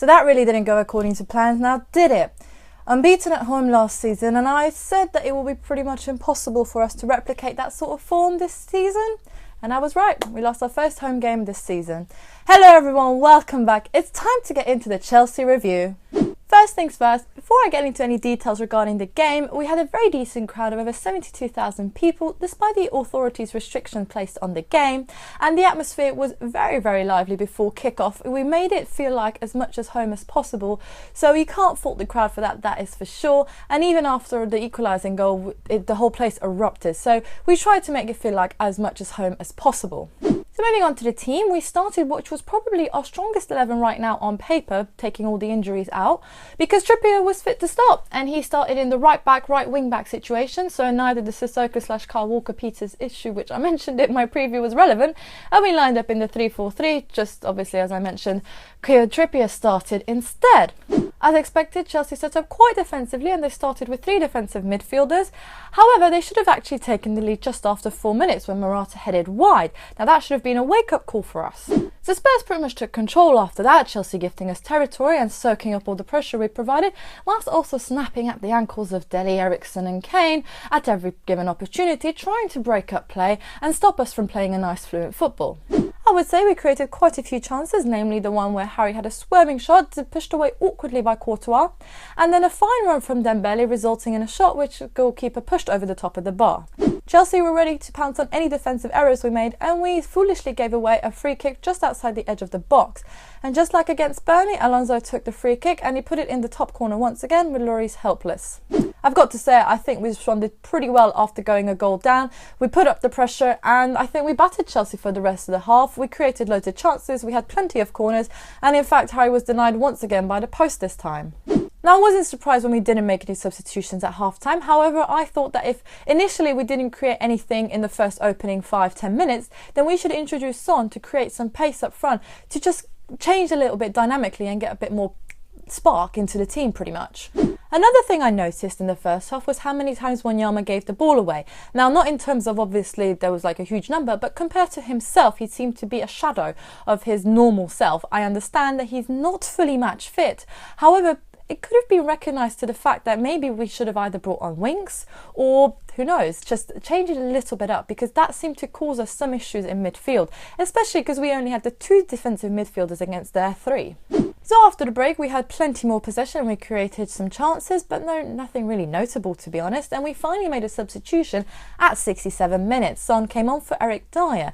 So that really didn't go according to plans now, did it? Unbeaten at home last season, and I said that it will be pretty much impossible for us to replicate that sort of form this season. And I was right. We lost our first home game this season. Hello everyone, welcome back. It's time to get into the Chelsea review. First things first, before I get into any details regarding the game, we had a very decent crowd of over 72,000 people despite the authorities' restrictions placed on the game, and the atmosphere was very lively before kick-off. We made it feel like as much as home as possible, so you can't fault the crowd for that is for sure. And even after the equalising goal, the whole place erupted, so we tried to make it feel like as much as home as possible. So moving on to the team, we started which was probably our strongest 11 right now on paper, taking all the injuries out, because Trippier was fit to start, and he started in the right wing back situation, so neither the Sissoko / Kyle Walker-Peters issue, which I mentioned in my preview, was relevant, and we lined up in the 3-4-3, just obviously as I mentioned, Trippier started instead. As expected, Chelsea set up quite defensively and they started with 3 defensive midfielders. However, they should have actually taken the lead just after 4 minutes when Morata headed wide. Now that should have been a wake-up call for us. So Spurs pretty much took control after that, Chelsea gifting us territory and soaking up all the pressure we provided, whilst also snapping at the ankles of Dele, Eriksen and Kane at every given opportunity, trying to break up play and stop us from playing a nice fluent football. I would say we created quite a few chances, namely the one where Harry had a swerving shot pushed away awkwardly by Courtois, and then a fine run from Dembele resulting in a shot which the goalkeeper pushed over the top of the bar. Chelsea were ready to pounce on any defensive errors we made, and we foolishly gave away a free kick just outside the edge of the box. And just like against Burnley, Alonso took the free kick and he put it in the top corner once again with Lloris helpless. I've got to say, I think we responded pretty well after going a goal down. We put up the pressure and I think we battered Chelsea for the rest of the half. We created loads of chances, we had plenty of corners, and in fact Harry was denied once again by the post this time. Now, I wasn't surprised when we didn't make any substitutions at half-time. However, I thought that if initially we didn't create anything in the first opening 5-10 minutes, then we should introduce Son to create some pace up front, to just change a little bit dynamically and get a bit more spark into the team pretty much. Another thing I noticed in the first half was how many times Wanyama gave the ball away. Now, not in terms of obviously there was like a huge number, but compared to himself, he seemed to be a shadow of his normal self. I understand that he's not fully match fit. However, it could have been recognised to the fact that maybe we should have either brought on wings or, who knows, just change it a little bit up, because that seemed to cause us some issues in midfield, especially because we only had the 2 defensive midfielders against their 3. So after the break, we had plenty more possession, we created some chances, but nothing really notable to be honest, and we finally made a substitution at 67 minutes. Son came on for Eric Dyer.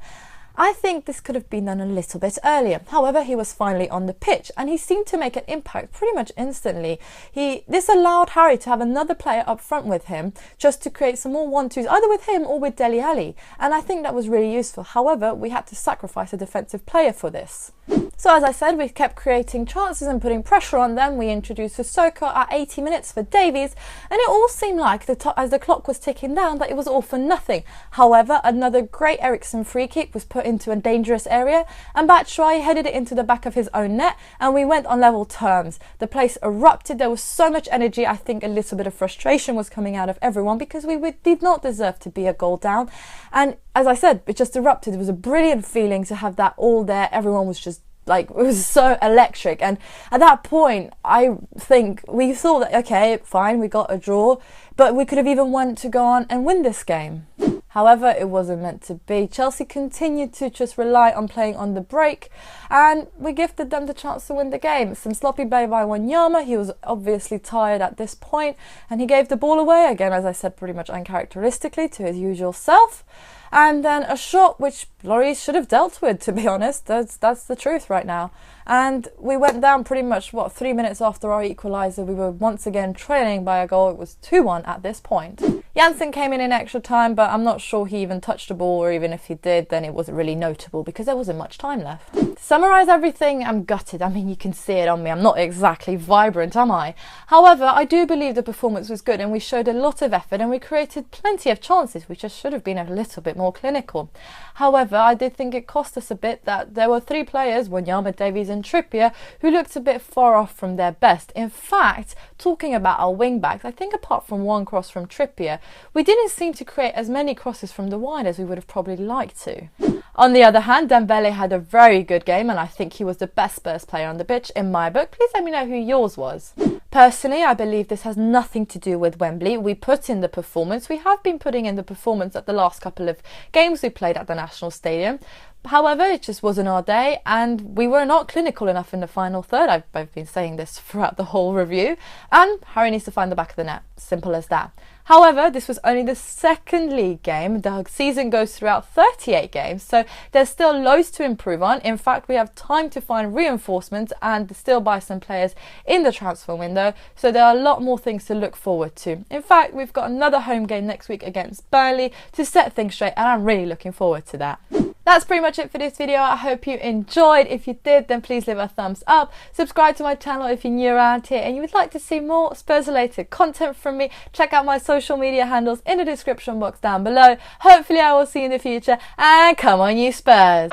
I think this could have been done a little bit earlier. However, he was finally on the pitch and he seemed to make an impact pretty much instantly. This allowed Harry to have another player up front with him, just to create some more 1-2s, either with him or with Dele Alli. And I think that was really useful. However, we had to sacrifice a defensive player for this. So as I said, we kept creating chances and putting pressure on them. We introduced Sissoko at 80 minutes for Davies, and it all seemed like as the clock was ticking down that it was all for nothing. However, another great Eriksen free kick was put into a dangerous area, and Batshuayi headed it into the back of his own net, and we went on level terms. The place erupted. There was so much energy. I think a little bit of frustration was coming out of everyone because we did not deserve to be a goal down. And as I said, it just erupted. It was a brilliant feeling to have that all there. Everyone was just like, it was so electric, and at that point I think we thought that okay, fine, we got a draw, but we could have even went to go on and win this game. However, it wasn't meant to be. Chelsea continued to just rely on playing on the break, and we gifted them the chance to win the game. Some sloppy play by Wanyama. He was obviously tired at this point, and he gave the ball away again, as I said, pretty much uncharacteristically to his usual self. And then a shot which Lloris should have dealt with, to be honest. That's the truth right now. And we went down pretty much, 3 minutes after our equaliser. We were once again trailing by a goal. It was 2-1 at this point. Janssen came in extra time, but I'm not sure he even touched the ball, or even if he did, then it wasn't really notable because there wasn't much time left. To summarise everything, I'm gutted. I mean, you can see it on me. I'm not exactly vibrant, am I? However, I do believe the performance was good and we showed a lot of effort and we created plenty of chances. We just should have been a little bit more clinical. However, I did think it cost us a bit that there were 3 players, Wanyama, Davies and Trippier, who looked a bit far off from their best. In fact, talking about our wing-backs, I think apart from one cross from Trippier, we didn't seem to create as many crosses from the wide as we would have probably liked to. On the other hand, Dembele had a very good game, and I think he was the best Spurs player on the pitch in my book. Please let me know who yours was. Personally, I believe this has nothing to do with Wembley. We put in the performance. We have been putting in the performance at the last couple of games we played at the National Stadium. However, it just wasn't our day, and we were not clinical enough in the final third. I've been saying this throughout the whole review, and Harry needs to find the back of the net. Simple as that. However, this was only the second league game. The season goes throughout 38 games, so there's still loads to improve on. In fact, we have time to find reinforcements and still buy some players in the transfer window, so there are a lot more things to look forward to. In fact, we've got another home game next week against Burnley to set things straight, and I'm really looking forward to that. That's pretty much it for this video. I hope you enjoyed. If you did, then please leave a thumbs up. Subscribe to my channel if you're new around here and you would like to see more Spurs related content from me. Check out my social media handles in the description box down below. Hopefully I will see you in the future, and come on you Spurs!